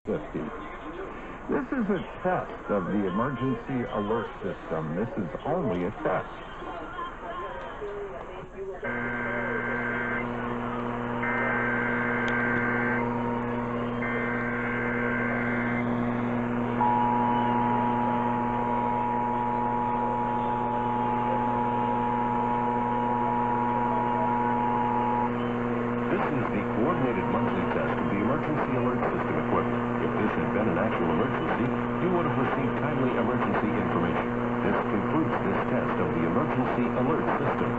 50. This is a test of the emergency alert system. This is only a test. This is the coordinated monthly test of the emergency alert system equipment. If this had been an actual emergency, you would have received timely emergency information. This concludes this test of the emergency alert system.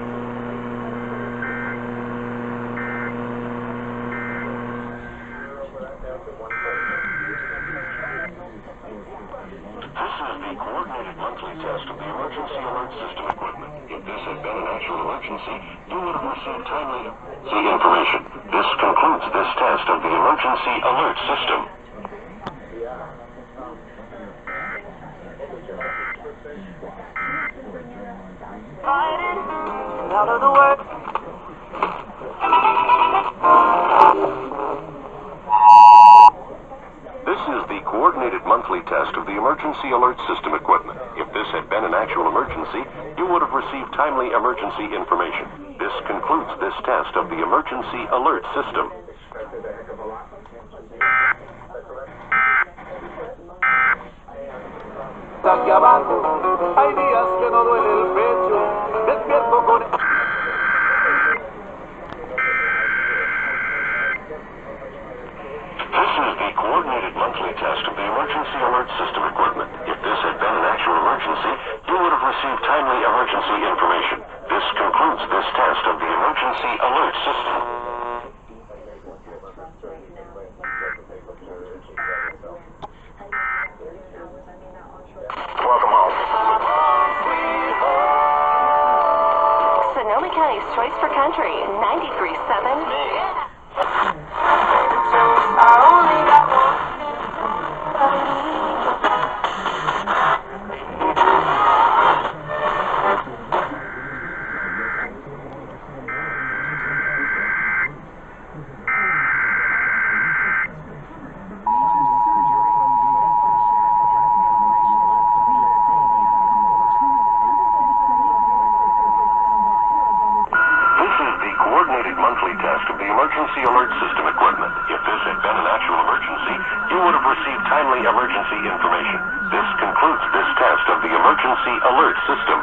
This is the coordinated monthly test of the emergency alert system equipment. If this had been an actual emergency, you would have received timely information. This concludes this test of the emergency alert system. Out of the work. This is the coordinated monthly test of the emergency alert system equipment. If this had been an actual emergency, you would have received timely emergency information. This concludes this test of the emergency alert system. Aquí abajo hay días que no duele el pecho, despierto con... This is the coordinated monthly test of the emergency alert system equipment. If this had been an actual emergency, you would have received timely emergency information. This concludes this test of the emergency alert system. Welcome home. Sonoma County's Choice for Country, 93.7. I only got one. Coordinated monthly test of the emergency alert system equipment. If this had been an actual emergency, you would have received timely emergency information. This concludes this test of the emergency alert system.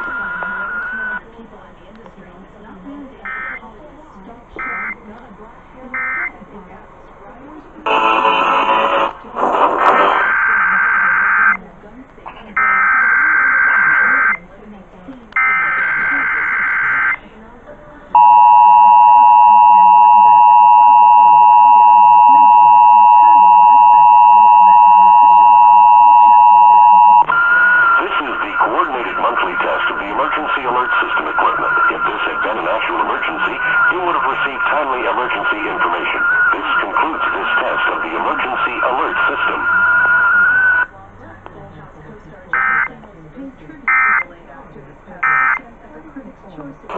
Emergency alert system equipment. If this had been an actual emergency, you would have received timely emergency information. This concludes this test of the emergency alert system.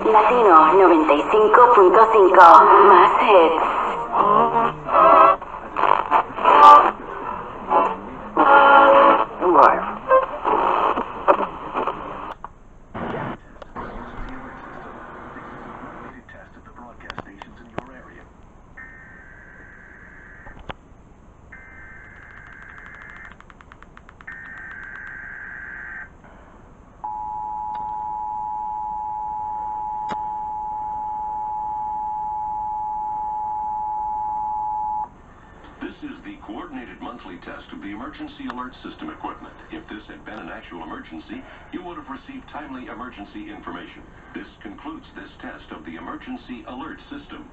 Latino 95.5, más hits. Live. This is the coordinated monthly test of the emergency alert system equipment. If this had been an actual emergency, you would have received timely emergency information. This concludes this test of the emergency alert system.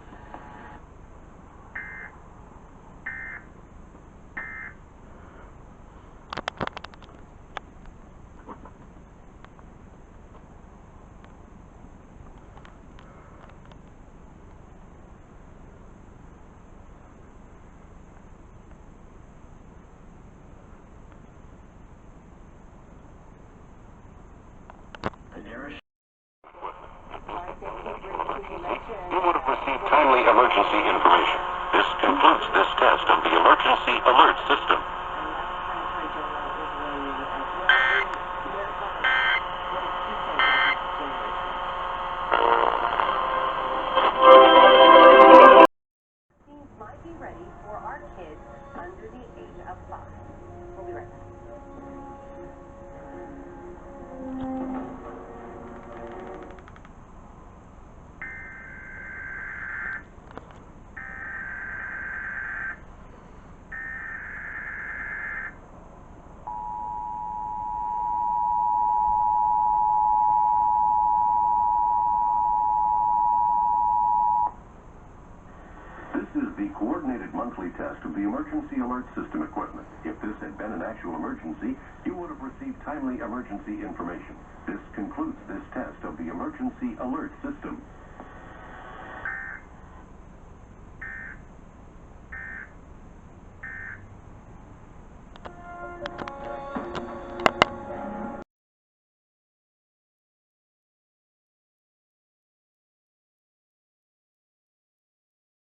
emergency information. This concludes this test of the emergency alert system. the coordinated monthly test of the emergency alert system equipment. If this had been an actual emergency, you would have received timely emergency information. This concludes this test of the emergency alert system.